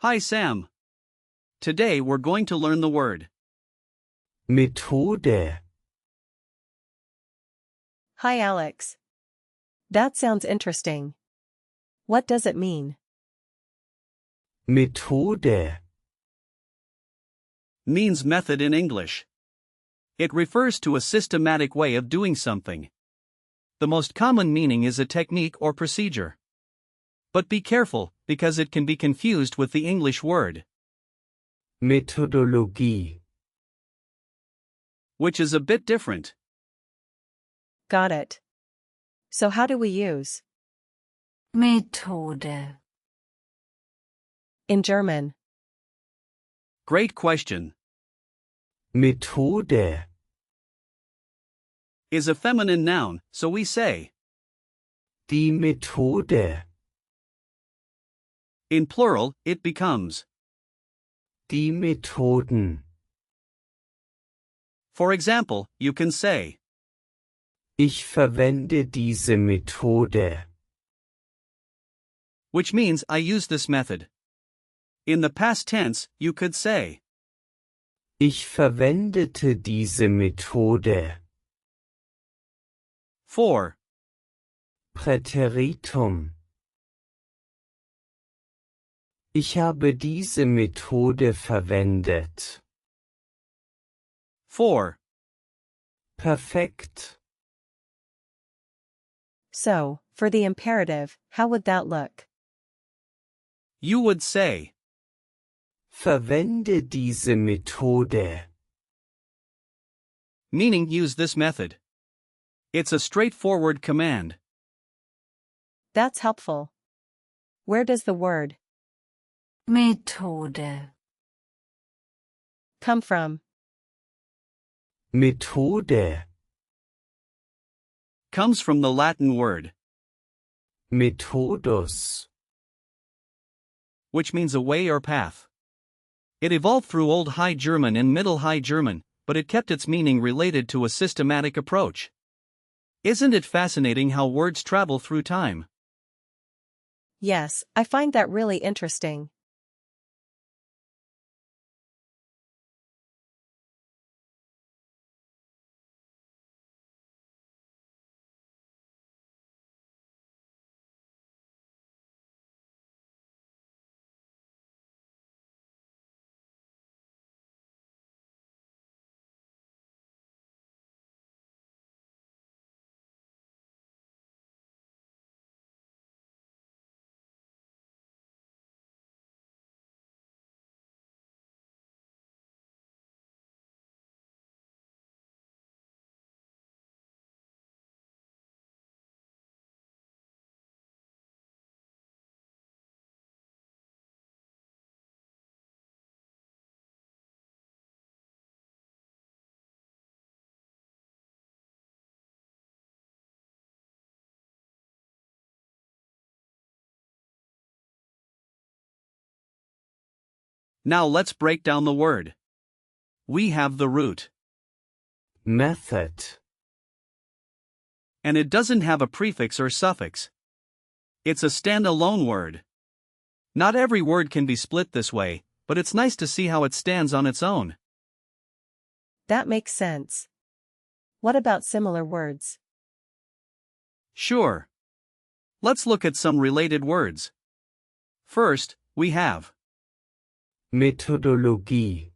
Hi Sam. Today we're going to learn the word Methode. Hi Alex. That sounds interesting. What does it mean? Methode. means method in English. It refers to a systematic way of doing something. The most common meaning is a technique or procedure. But be careful, because it can be confused with the English word, Methodologie. which is a bit different. Got it. So how do we use Methode. in German? Great question. Methode. Is a feminine noun, so we say. Die Methode. In plural, it becomes. Die Methoden. For example, you can say, Ich verwende diese Methode. which means I use this method. In the past tense, you could say, Ich verwendete diese Methode. 4. Präteritum. Ich habe diese Methode verwendet. 4. Perfekt. So, for the imperative, how would that look? You would say, Verwende diese Methode. meaning use this method. It's a straightforward command. That's helpful. Where does the word Methode. come from? Methode. Comes from the Latin word, Methodus. which means a way or path. It evolved through Old High German and Middle High German, but it kept its meaning related to a systematic approach. Isn't it fascinating how words travel through time? Yes, I find that really interesting. Now let's break down the word. We have the root, Method. and it doesn't have a prefix or suffix. It's a standalone word. Not every word can be split this way, but it's nice to see how it stands on its own. That makes sense. What about similar words? Sure. Let's look at some related words. First, we have, Methodologie.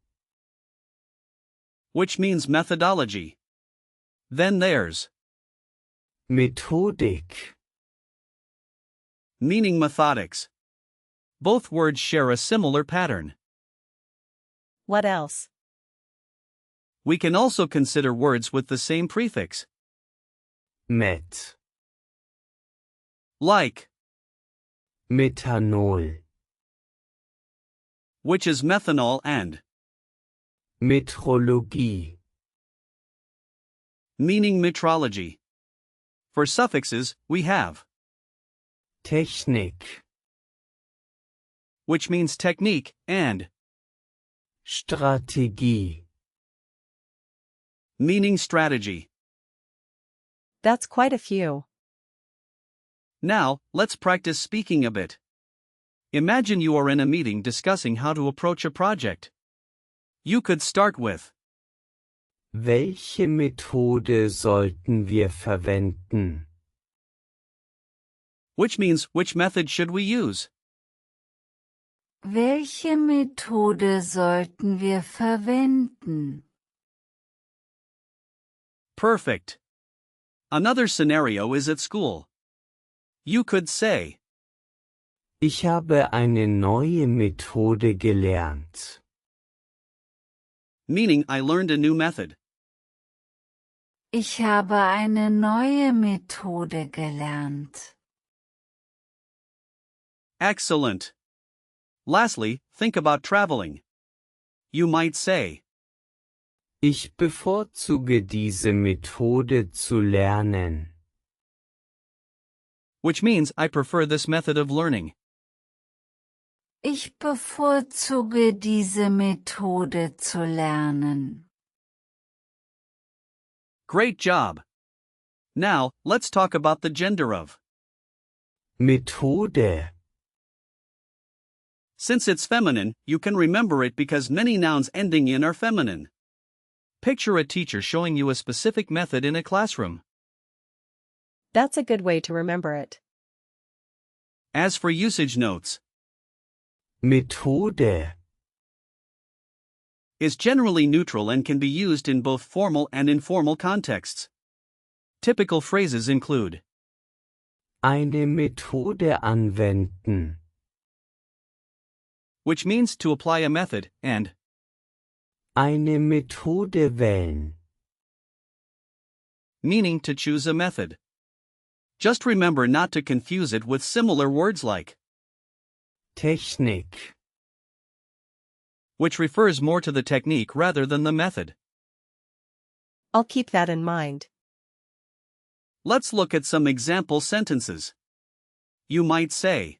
which means methodology. Then there's, Methodik. meaning methodics. Both words share a similar pattern. What else? We can also consider words with the same prefix, Met. like, Methanol. which is methanol, and Metrologie. meaning metrology. For suffixes, we have, Technik. which means technique, and Strategie. meaning strategy. That's quite a few. Now, let's practice speaking a bit. Imagine you are in a meeting discussing how to approach a project. You could start with, Welche Methode sollten wir verwenden? which means which method should we use? Welche Methode sollten wir verwenden? Perfect. Another scenario is at school. You could say, Ich habe eine neue Methode gelernt. meaning I learned a new method. Ich habe eine neue Methode gelernt. Excellent. Lastly, think about traveling. You might say, Ich bevorzuge diese Methode zu lernen. which means I prefer this method of learning. Ich bevorzuge diese Methode zu lernen. Great job. Now, let's talk about the gender of. Methode. Since it's feminine, you can remember it because many nouns ending in are feminine. Picture a teacher showing you a specific method in a classroom. That's a good way to remember it. As for usage notes, Methode. is generally neutral and can be used in both formal and informal contexts. Typical phrases include Eine Methode anwenden. which means to apply a method, and Eine Methode wählen. meaning to choose a method. Just remember not to confuse it with similar words like, Technik. which refers more to the technique rather than the method. I'll keep that in mind. Let's look at some example sentences. You might say,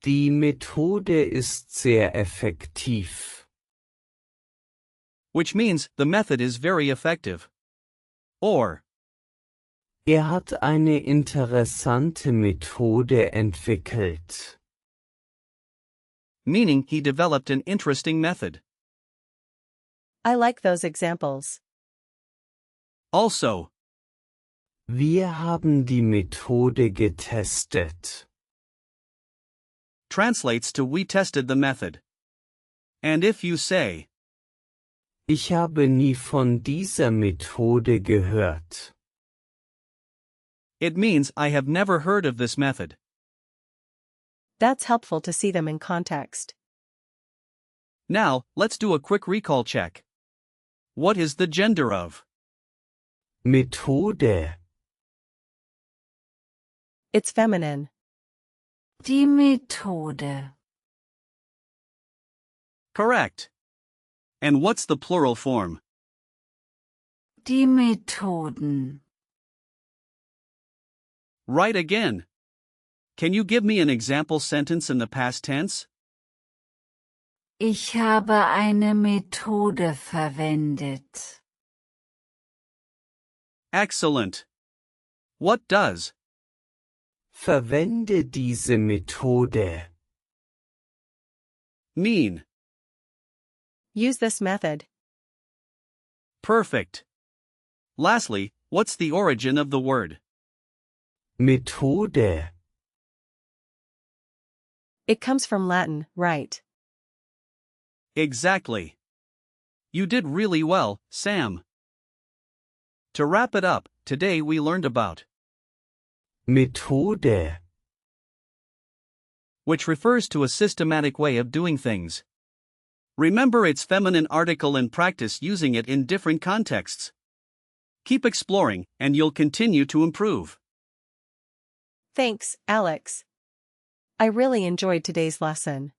Die Methode ist sehr effektiv. which means the method is very effective. Or, Hat eine interessante Methode entwickelt. meaning he developed an interesting method. I like those examples. Also, Wir haben die Methode getestet. translates to we tested the method. And if you say, Ich habe nie von dieser Methode gehört. it means I have never heard of this method. That's helpful to see them in context. Now, let's do a quick recall check. What is the gender of? Methode. It's feminine. Die Methode. Correct. And what's the plural form? Die Methoden. Right again. Can you give me an example sentence in the past tense? Ich habe eine Methode verwendet. Excellent. What does Verwende diese Methode. mean? Use this method. Perfect. Lastly, what's the origin of the word? Methode. It comes from Latin, right? Exactly. You did really well, Sam. To wrap it up, today we learned about Methode. which refers to a systematic way of doing things. Remember its feminine article and practice using it in different contexts. Keep exploring, and you'll continue to improve. Thanks, Alex. I really enjoyed today's lesson.